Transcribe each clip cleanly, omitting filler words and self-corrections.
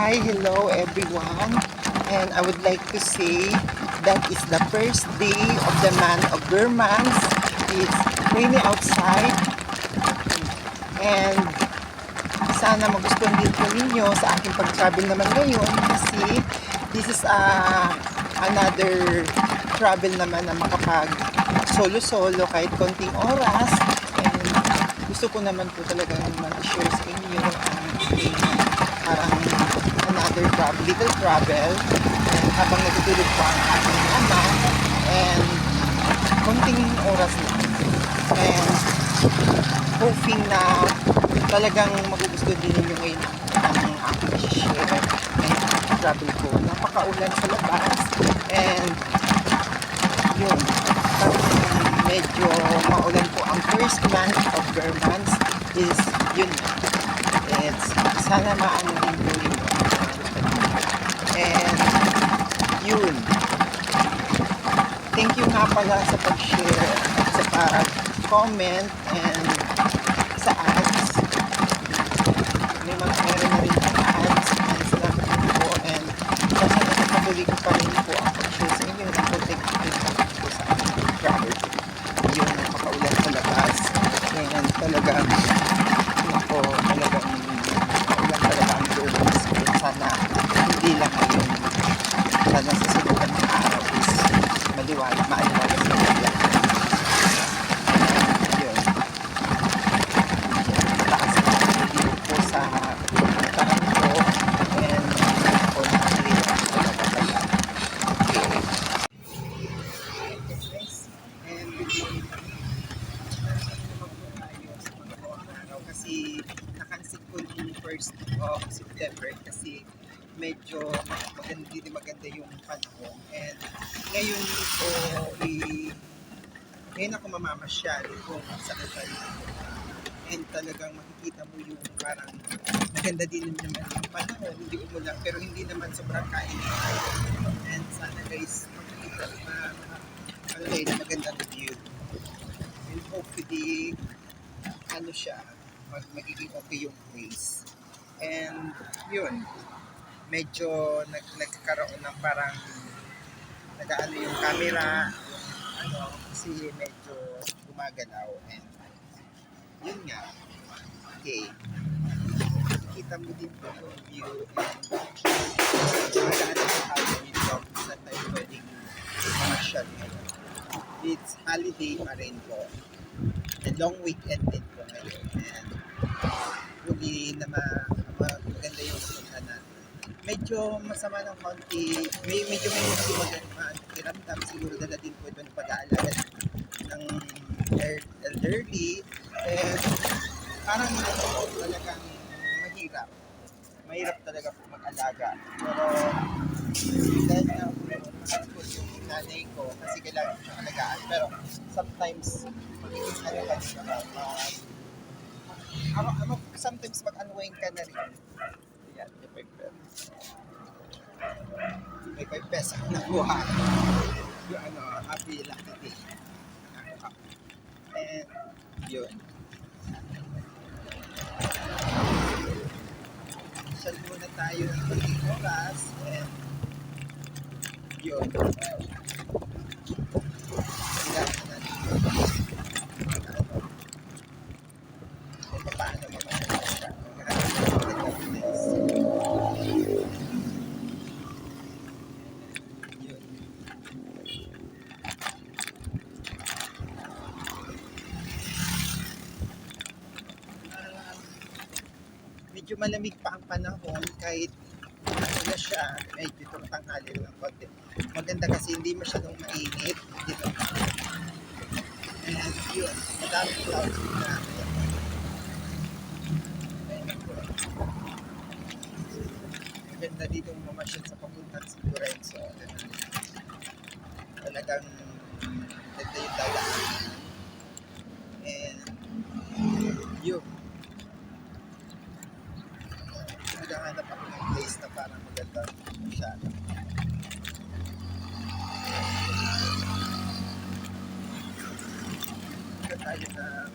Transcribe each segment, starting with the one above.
Hi, hello everyone, and I would like to say that is the first day of the month of Burmans. It's rainy outside, and sana magustuhan din po ninyo sa aking pag-travel naman ngayon kasi this is another travel naman na makapag solo-solo kahit konting oras, and gusto ko naman po talaga naman i-share sa inyo ang aking parang another little travel, and habang natutulog po ang aking ama, and konting oras na, and hoping na talagang magugustuhan din ninyo ngayon ang aking share and travel ko. Napakaulan sa labas, and yun, medyo maulan po ang first month of Burmans is yun. It's sana maano din po yun. And yun, thank you nga pala sa pag-share at sa pag-comment and sa ads. Meron na rin ang ads, and salamat po, and sana nakapatuloy ko pa rin po ang pag-share sa inyo ng content po sa aking travel. Yun, nakakaulan sa labas, and talagang ako talagang ulan talaga ang Burmans. Sana hindi lang ngayon, sana sa susunod ng araw is maaliwalas na bigla. Yun, taas na hindi po sa taon ko, and ako nakakaliwa talaga pala. And kasi nakansip ko yung first of September kasi medyo maganda yung panahon, and ngayon ko ngayon ako mamamasyal kung sa Italy, and talagang makikita mo yung parang maganda din naman yung panahon, hindi umulan pero hindi naman sobrang kainit, and sana guys makikita na magandang view, and hopefully ano siya, magiging okay yung place. And yun, medyo nagkakaroon ng parang nagaano yung camera, yung ano, kasi medyo gumagalaw, and yun nga, okay, kita mo din po yung view, and magaano sa holiday dito, saan tayo pwedeng masyal ngayon. It's holiday pa rin po, and long weekend din po ngayon, and huli na maganda yung punta natin. Medyo masama ng konti, medyo may makiramdam, siguro dala din po ito ng pag-aalaga ng elderly, and parang talagang mahirap talaga po mag-alaga, pero dahil na po yung nanay ko kasi kailangan ko siyang alagaan, pero sometimes magiging alagaan siya sometimes mag-unwind ka na rin. Yan, may 5 pesos na buha. Yung ano, happy lucky day. And yun. Saan muna tayo ng konting oras, and yun. Kailangan natin paano mamamasyal siya. Medyo malamig pa ang panahon kahit ano na siya, medyo itong tanghali ng konti. Maganda kasi hindi masyadong mainit dito. And yun, madaming clouds na. Maganda dito mamasyal sa papuntan sa Lorenzo. Talagang ganda yung dalaan. And yun, naghahanap ako ng place na parang maganda masyado. Ito tayo na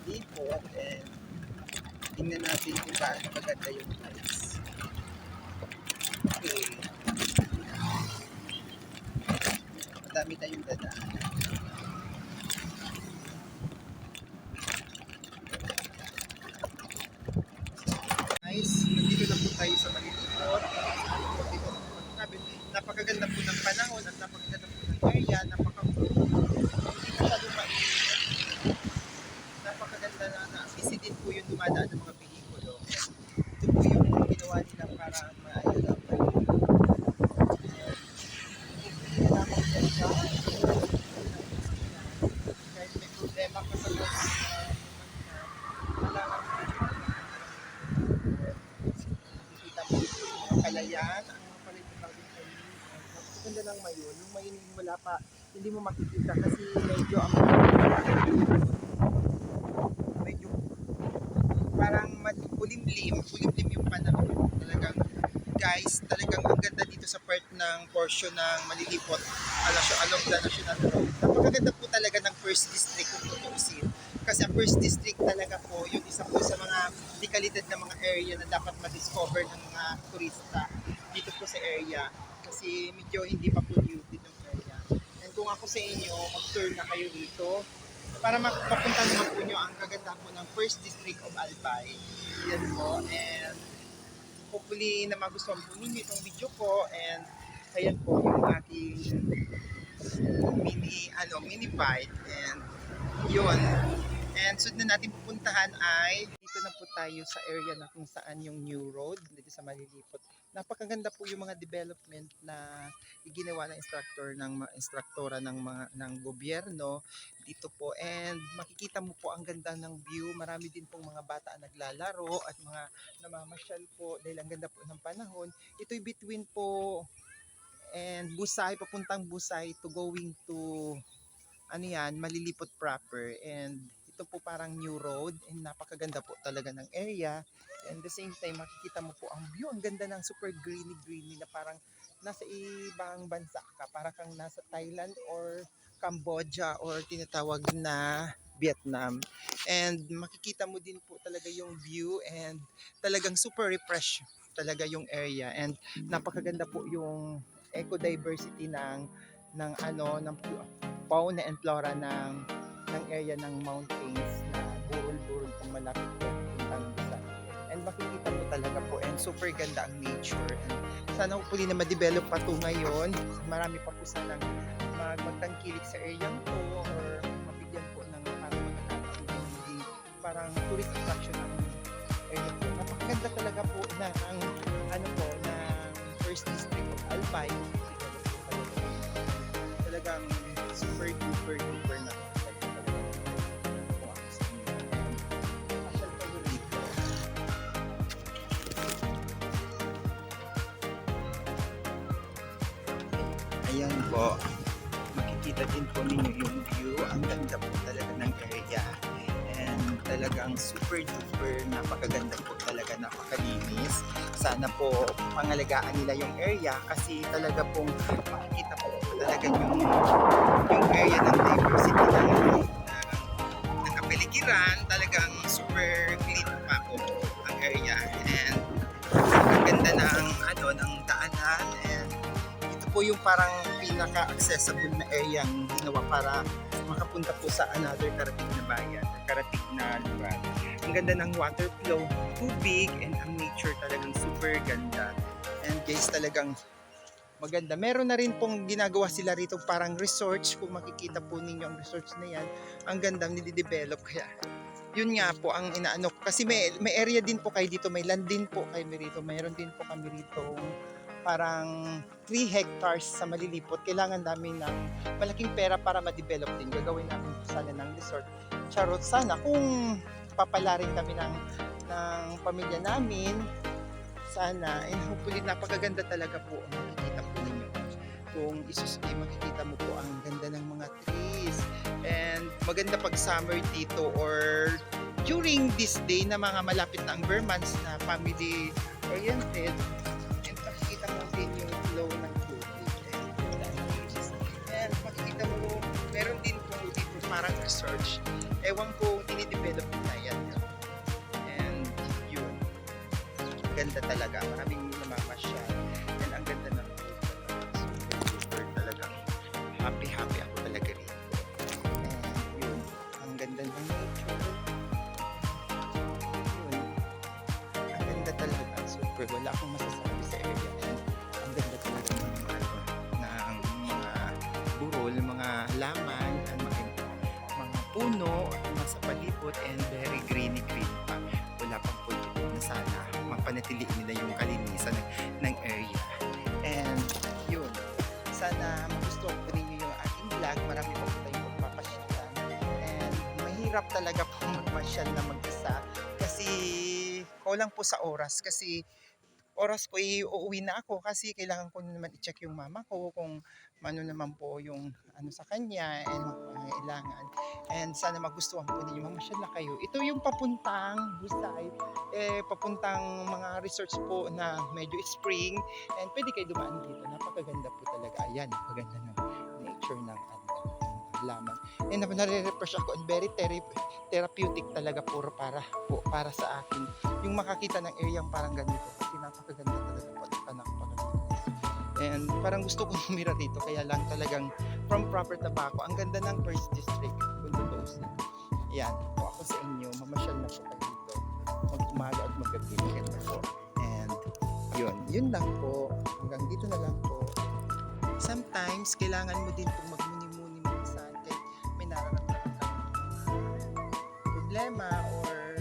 depot, and Tingnan natin kung gaano maganda yung vibes. Okay. Madami tayong dadaan. Guys, nandito na po tayo sa Malilipot. Sabi, napakaganda po ng panahon at napakaganda po ng area, hindi masyadong mainit. Napakaganda na visitin po yung dumadaan ng mga behikulo. Ito po yung ginawa nila para maayos ang kahit may problema ka sa nakikita mo yung kalayan, ang mga palitan din kayo. Ganda ng mayon, yung mayon wala pa, hindi mo makikita kasi medyo medyo parang kulimlim yung panahon. Talagang guys, talagang ang ganda dito sa part ng portion ng Malilipot along the National Road. Napakaganda po talaga ng First District kung tutuusin. Kasi ang First District talaga po, yung isa po sa mga dekalidad na mga area na dapat ma-discover ng mga turista dito po sa area. Kasi medyo hindi pa polluted yung area. And kung ako sa inyo, mag-tour na kayo dito para mapapunta naman po nyo ang kaganda po ng First District of Albay. Yan po. And hopefully na magustuhan po ninyo itong video ko. And ayan po yung aking mini bite. And yun. And sunod na natin pupuntahan ay dito na po tayo sa area na kung saan yung new road dito sa Malilipot. Napakaganda po yung mga development na iginawa ng instruktora ng gobyerno dito po. And makikita mo po ang ganda ng view. Marami din pong mga bata naglalaro at mga namamasyal po dahil ang ganda po ng panahon. Ito'y between po and Busay, papuntang Busay to going to Malilipot proper. And ito po parang new road and napakaganda po talaga ng area. And the same time, makikita mo po ang view. Ang ganda ng super greeny na parang nasa ibang bansa ka. Para kang nasa Thailand or Cambodia or tinatawag na Vietnam. And makikita mo din po talaga yung view and talagang super refresh talaga yung area. And napakaganda po yung eco-diversity ng fauna and flora ng area ng mountains na burol-burol pong malapit po puntang Busay. And makikita mo talaga po and super ganda ang nature. And sana hopefully na ma-develop pa to ngayon. Marami pa po sanang magtangkilik sa area to or mabigyan po ng parang magkakataon parang tourist attraction ng area po. Napakaganda talaga po na ang ng First District of Albay. Talagang super duper na ayan po, makikita din po ninyo yung view. Ang ganda po talaga ng area and talagang super duper napakaganda po talaga, napakalinis. Sana po pangalagaan nila yung area kasi talaga pong makikita po talaga yung area ng diversity ng kapaligiran. Talagang super clean pa po ang area and ang ganda ng ng daanan. And ito po yung parang pinaka-accessible na area ang ginawa para makapunta po sa another karatig na bayan, karatig na lugar. Ang ganda ng water flow, tubig, and ang nature talagang super ganda. And guys, talagang maganda. Meron na rin pong ginagawa sila rito parang resorts. Kung makikita po ninyo ang resorts na yan, ang ganda nilidevelop. Kaya yun nga po ang inaano. Kasi may area din po kayo dito, may land din po kayo rito. Mayroon din po kami rito parang 3 hectares sa Malilipot. Kailangan namin ng malaking pera para ma-develop din. Gagawin namin sana ng resort. Charot, sana kung papalarin kami ng pamilya namin, sana, and hopefully napakaganda talaga po ang makikita po ninyo. Kung isusuki, makikita mo po ang ganda ng mga trees. And maganda pag summer dito or during this day na mga malapit na ang bare months na family oriented. And makikita mo din yung flow ng tubig. And makikita mo, meron din po dito parang research. Ewan ko, dinidevelop nila yan. And ganda talaga. Maraming namamasyal. And ang ganda ng food talaga. Super, super talagang happy ako talaga rito. And yun, ang ganda ng nature. Yun, ang ganda talaga. Super, wala akong masasabi sa area. And ang ganda talaga ng mga burol, mga halaman, mga puno, nasa palibot, and very green pa. Wala pang polluted na sana mapanatiliin nila yung kalinisan ng area. And yun, sana magustuhan ko rin yung aking vlog. Marami po tayong magpapasyalan. And mahirap talaga po magmasyal na mag-isa kasi kulang po sa oras kasi oras ko uuwi na ako kasi kailangan ko naman i-check yung mama ko kung ano naman po yung ano sa kanya and kailangan. And sana magustuhan po ninyo, mamasyal na kayo. Ito yung papuntang Busay, papuntang mga resorts po na medyo spring and pwede kayo dumaan dito. Napakaganda po talaga. Ayan, napakaganda ng nature ng halaman. And nare-refresh ako and very therapeutic talaga para sa akin. Yung makakita ng area parang ganito kasi napakaganda talaga po. Napakaganda. And parang gusto ko lumira dito kaya lang talagang from proper Tabaco. Ang ganda ng First District. Kung tutuusin. Yan. Po ako sa inyo. Mamasyal na po kayo dito. Mag-umaga at mag-gabi. Maganda po. And yun lang po. Hanggang dito na lang po. Sometimes, kailangan mo din itong magmuni-muni minsan kahit may nararamdaman ka problema or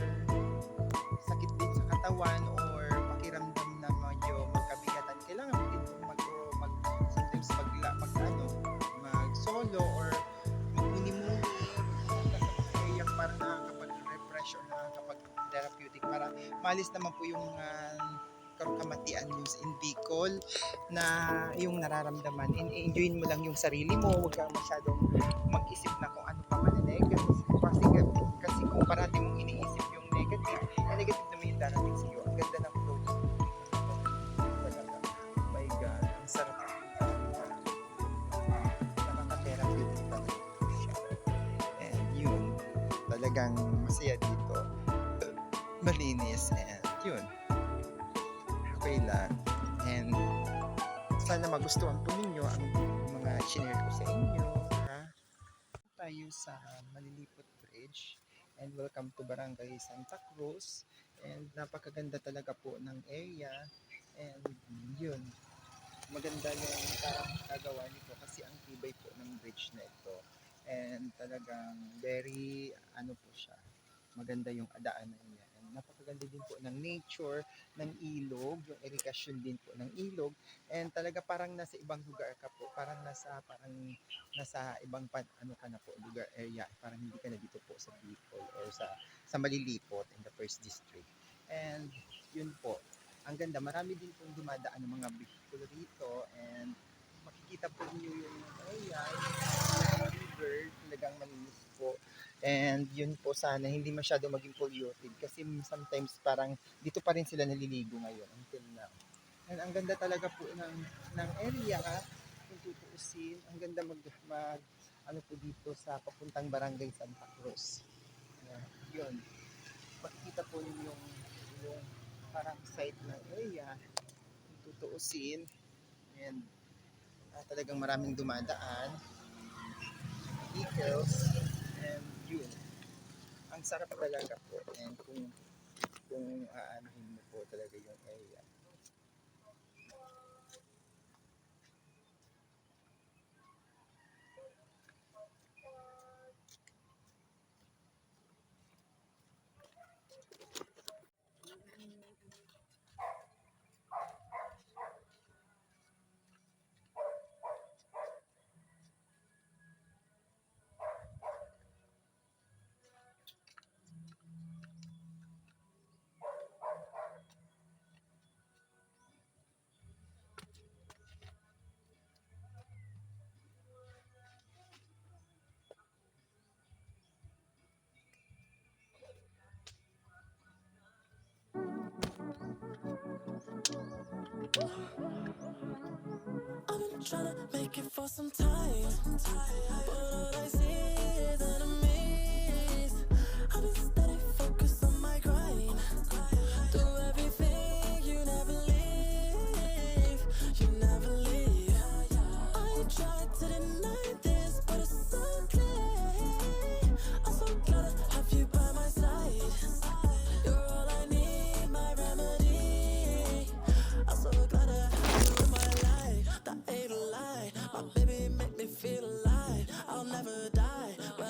sakit din sa katawan or pakiramdam na medyo magkabigatan. Kailangan mo din sometimes mag-solo or magmuni-muni kaya para nakakapag-refresh or nakakapag-therapeutic para malis naman po yung kamatian news in Bicol na yung nararamdaman. Enjoyin mo lang yung sarili mo, huwag kang masyadong mag-isip na kung ano pa man na negative. Kasi kung parati mong iniisip yung negative, negative naman yung darating sa iyo. Ang ganda ng flow. Oh my God, ang sarap. Nakaka-therapy talaga siya. And yun, talagang masaya dito. Malinis and yun. Okay lang. And sana magustuhan po ninyo ang mga shinare ko sa inyo. Tayo sa Malilipot Bridge and welcome to Barangay Santa Cruz and napakaganda talaga po ng area and yun, maganda yung parang kagawa nito kasi ang tibay po ng bridge na ito and talagang very po siya, maganda yung adaanan niya. Napakaganda din po ng nature, ng ilog, yung irrigation din po ng ilog. And talaga parang nasa ibang lugar ka po, parang nasa ibang ka na po, lugar area. Parang hindi ka na dito po sa Bicol or sa Malilipot in the First District. And yun po, ang ganda. Marami din pong dumadaan ng mga vehicle rito and makikita po niyo yung area, yung river, talagang malinis po. And yun po sana hindi masyado maging polluted kasi sometimes parang dito pa rin sila naliligo ngayon until now. And ang ganda talaga po ng area kung tutuusin. Ang ganda mag po dito sa papuntang Barangay Santa Cruz. Yun. Makikita po yung parang site ng area kung tutuusin. And talagang maraming dumadaan. Vehicles. And yun, ang sarap talaga po and kung aanuhin mo po talaga yung area. I've been trying to make it for some time, but all I see is enemies. I've been steady focused on my grind, do everything you right.